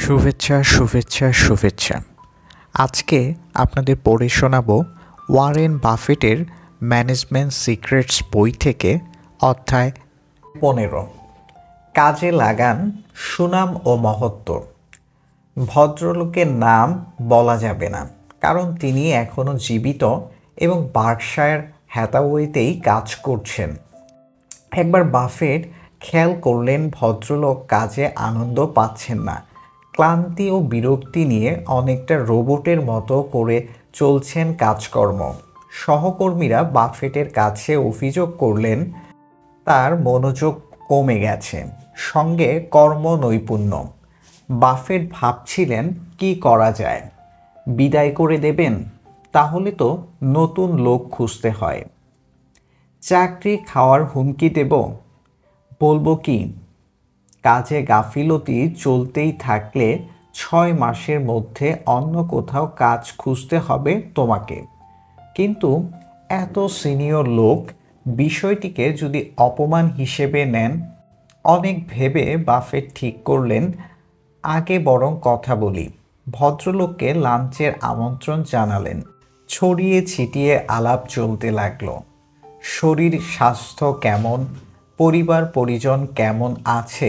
শুভেচ্ছা শুভেচ্ছা শুভেচ্ছা। আজকে আপনাদের পড়ে শোনাবো ওয়ারেন বাফেটের ম্যানেজমেন্ট সিক্রেটস বই থেকে অধ্যায় 15। কাজে লাগান সুনাম ও মহত্ব। ভদ্রলোকের নাম বলা যাবে না, কারণ তিনি এখনও জীবিত এবং বার্কশায়ার হ্যাথাওয়েতেই কাজ করছেন। একবার বাফেট খেয়াল করলেন ভদ্রলোক কাজে আনন্দ পাচ্ছেন না। ক্লান্তি ও বিরক্তি নিয়ে অনেকটা রোবটের মতো করে চলছেন কাজকর্ম। সহকর্মীরা বাফেটের কাছে অভিযোগ করলেন তার মনোযোগ কমে গেছে, সঙ্গে কর্মনৈপুণ্য। বাফেট ভাবছিলেন কি করা যায়। বিদায় করে দেবেন? তাহলে তো নতুন লোক খুঁজতে হয়। চাকরি খাওয়ার হুমকি দেব? বলবো কি? কাজে গাফিলতি চলতেই থাকলে 6 মাসের মধ্যে অন্য কোথাও কাজ খুঁজতে হবে তোমাকে। কিন্তু এত সিনিয়র লোক বিষয়টিকে যদি অপমান হিসেবে নেন। অনেক ভেবে বাফেট ঠিক করলেন আগে বরং কথা বলি। ভদ্রলোককে লাঞ্চের আমন্ত্রণ জানালেন। ছড়িয়ে ছিটিয়ে আলাপ চলতে লাগলো। শরীর স্বাস্থ্য কেমন, পরিবার পরিজন কেমন আছে,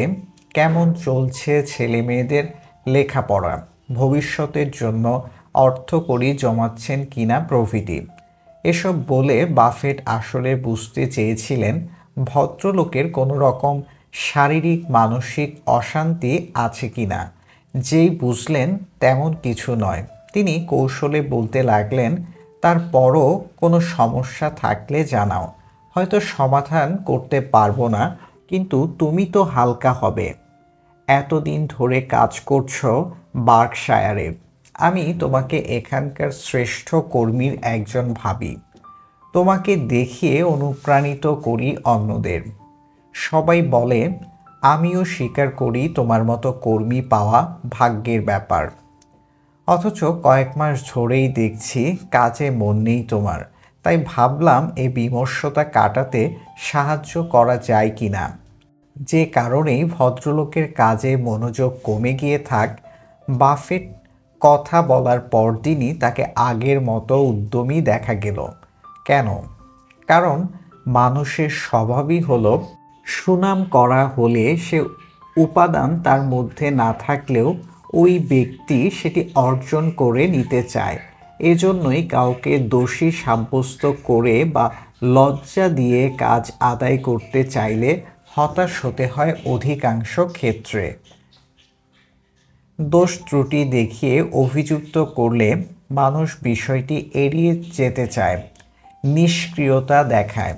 কেমন চলছে ছেলে মেয়েদের লেখাপড়া, ভবিষ্যতের জন্য অর্থকড়ি জমাচ্ছেন কিনা প্রভৃতি। এসব বলে বাফেট আসলে বুঝতে চেয়েছিলেন ভদ্রলোকের কোনো রকম শারীরিক মানসিক অশান্তি আছে কিনা। যেই বুঝলেন তেমন কিছু নয়, তিনি কৌশলে বলতে লাগলেন, তারপরও কোনো সমস্যা থাকলে জানাও। হয়তো সমাধান করতে পারবো না, কিন্তু তুমি তো হালকা হবে। এতদিন ধরে কাজ করছো বার্কশায়ারে। আমি তোমাকে এখানকার শ্রেষ্ঠ কর্মীর একজন ভাবি। তোমাকে দেখিয়ে অনুপ্রাণিত করি অন্যদের। সবাই বলে, আমিও স্বীকার করি তোমার মতো কর্মী পাওয়া ভাগ্যের ব্যাপার। অথচ কয়েক মাস ধরেই দেখছি কাজে মন নেই তোমার। তাই ভাবলাম এই বিমর্ষতা কাটাতে সাহায্য করা যায় কি না। যে কারণেই ভদ্রলোকের কাজে মনোযোগ কমে গিয়ে থাক। বাফেট কথা বলার পরদিনই তাকে আগের মতো উদ্যমী দেখা গেল। কেন? কারণ মানুষের স্বভাবই হলো সুনাম করা হলে সে উপাদান তার মধ্যে না থাকলেও ওই ব্যক্তি সেটি অর্জন করে নিতে চায়। এজন্যই কাউকে দোষী সাব্যস্ত করে বা লজ্জা দিয়ে কাজ আদায় করতে চাইলে হতাশ হতে হয় অধিকাংশ ক্ষেত্রে। দোষ ত্রুটি দেখিয়ে অভিযুক্ত করলে মানুষ বিষয়টি এড়িয়ে যেতে চায়, নিষ্ক্রিয়তা দেখায়।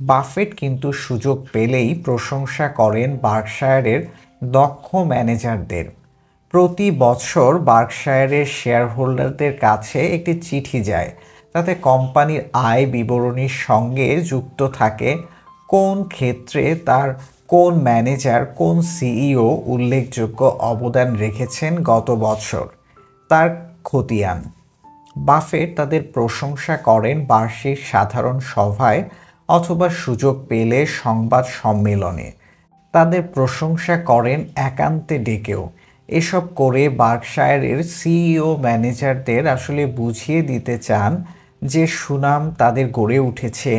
বাফেট কিন্তু সুযোগ পেলেই প্রশংসা করেন বার্কশায়ারের দক্ষ ম্যানেজারদের। প্রতি বছর বার্কশায়ারের শেয়ার হোল্ডারদের কাছে একটি চিঠি যায়, তাতে কোম্পানির আয় বিবরণীর সঙ্গে যুক্ত থাকে কোন ক্ষেত্রে তার কোন ম্যানেজার কোন সিইও উল্লেখযোগ্য অবদান রেখেছেন গত বছর, তার খতিয়ান। বাফেট তাদের প্রশংসা করেন বার্ষিক সাধারণ সভায় অথবা সুযোগ পেলে সংবাদ সম্মেলনে। তাদের প্রশংসা করেন একান্তে ডেকেও। এসব করে বার্কশায়ারের সিইও ম্যানেজারদের আসলে বুঝিয়ে দিতে চান যে সুনাম তাদের গড়ে উঠেছে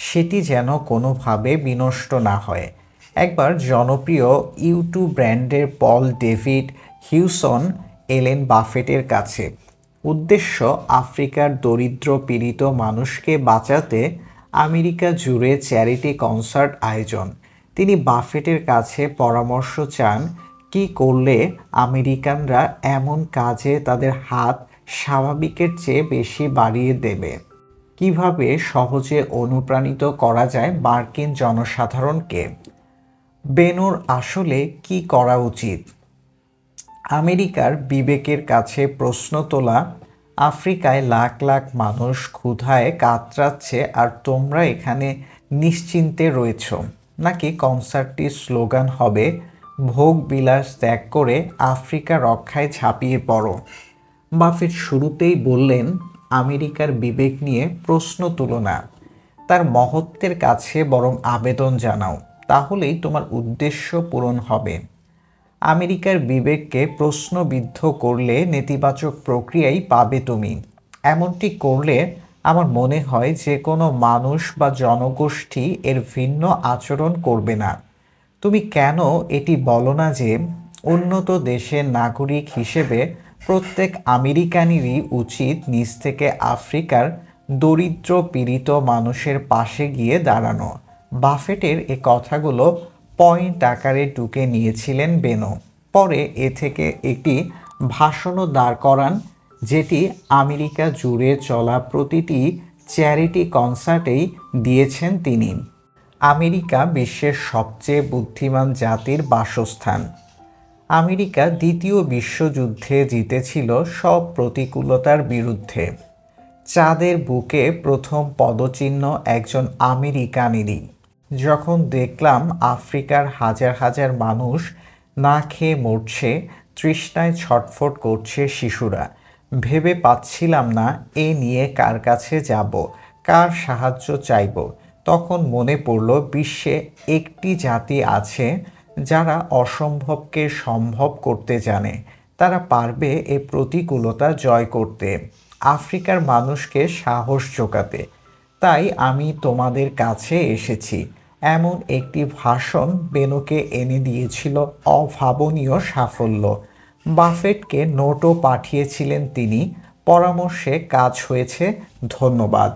সেটি যেন কোনোভাবে বিনষ্ট না হয়। একবার জনপ্রিয় ইউটিউব ব্র্যান্ডের পল ডেভিড হিউসন এলেন বাফেটের কাছে। উদ্দেশ্য আফ্রিকার দরিদ্র পীড়িত মানুষকে বাঁচাতে আমেরিকা জুড়ে চ্যারিটি কনসার্ট আয়োজন। তিনি বাফেটের কাছে পরামর্শ চান কি করলে আমেরিকানরা এমন কাজে তাদের হাত স্বাভাবিকের চেয়ে বেশি বাড়িয়ে দেবে। কিভাবে সহজে অনুপ্রাণিত করা যায় মার্কিন জনসাধারণকে। বেনোর আসলে কি করা উচিত? আমেরিকার বিবেকের কাছে প্রশ্ন তোলা, আফ্রিকায় লাখ লাখ মানুষ ক্ষুধায় কাতরাচ্ছে আর তোমরা এখানে নিশ্চিন্তে রয়েছ। নাকি কনসার্টটির স্লোগান হবে, ভোগ বিলাস ত্যাগ করে আফ্রিকা রক্ষায় ঝাঁপিয়ে পড়ো। বাফেট শুরুতেই বললেন, আমেরিকার বিবেক নিয়ে প্রশ্ন তুলো না, তার মহত্বের কাছে বরং আবেদন জানাও, তাহলেই তোমার উদ্দেশ্য পূরণ হবে। আমেরিকার বিবেককে প্রশ্নবিদ্ধ করলে নেতিবাচক প্রক্রিয়াই পাবে তুমি। এমনটি করলে আমার মনে হয় যে কোনো মানুষ বা জনগোষ্ঠী এর ভিন্ন আচরণ করবে না। তুমি কেন এটি বলো না যে উন্নত দেশের নাগরিক হিসেবে প্রত্যেক আমেরিকানেরই উচিত নিজ থেকে আফ্রিকার দরিদ্র পীড়িত মানুষের পাশে গিয়ে দাঁড়ানো? বাফেটের এ কথাগুলো পয়েন্ট আকারে টুকে নিয়েছিলেন বেনো। পরে এ থেকে একটি ভাষণও দাঁড় করান, যেটি আমেরিকা জুড়ে চলা প্রতিটি চ্যারিটি কনসার্টেই দিয়েছেন তিনি। আমেরিকা বিশ্বের সবচেয়ে বুদ্ধিমান জাতির বাসস্থান। আমেরিকা দ্বিতীয় বিশ্বযুদ্ধে জিতেছিল সব প্রতিকূলতার বিরুদ্ধে। চাঁদের বুকে প্রথম পদচিহ্ন একজন আমেরিকানেরই। যখন দেখলাম আফ্রিকার হাজার হাজার মানুষ না খেয়ে মরছে, তৃষ্ণায় ছটফট করছে শিশুরা, ভেবে পাচ্ছিলাম না এ নিয়ে কার কাছে যাব, কার সাহায্য চাইব। তখন মনে পড়ল বিশ্বে একটি জাতি আছে যারা অসম্ভবকে সম্ভব করতে জানে। তারা পারবে এ প্রতিকূলতা জয় করতে, আফ্রিকার মানুষকে সাহস জোগাতে। তাই আমি তোমাদের কাছে এসেছি। এমন একটি ভাষণ বেনোকে এনে দিয়েছিল অভাবনীয় সাফল্য। বাফেটকে নোটও পাঠিয়েছিলেন তিনি। পরামর্শে কাজ হয়েছে। ধন্যবাদ।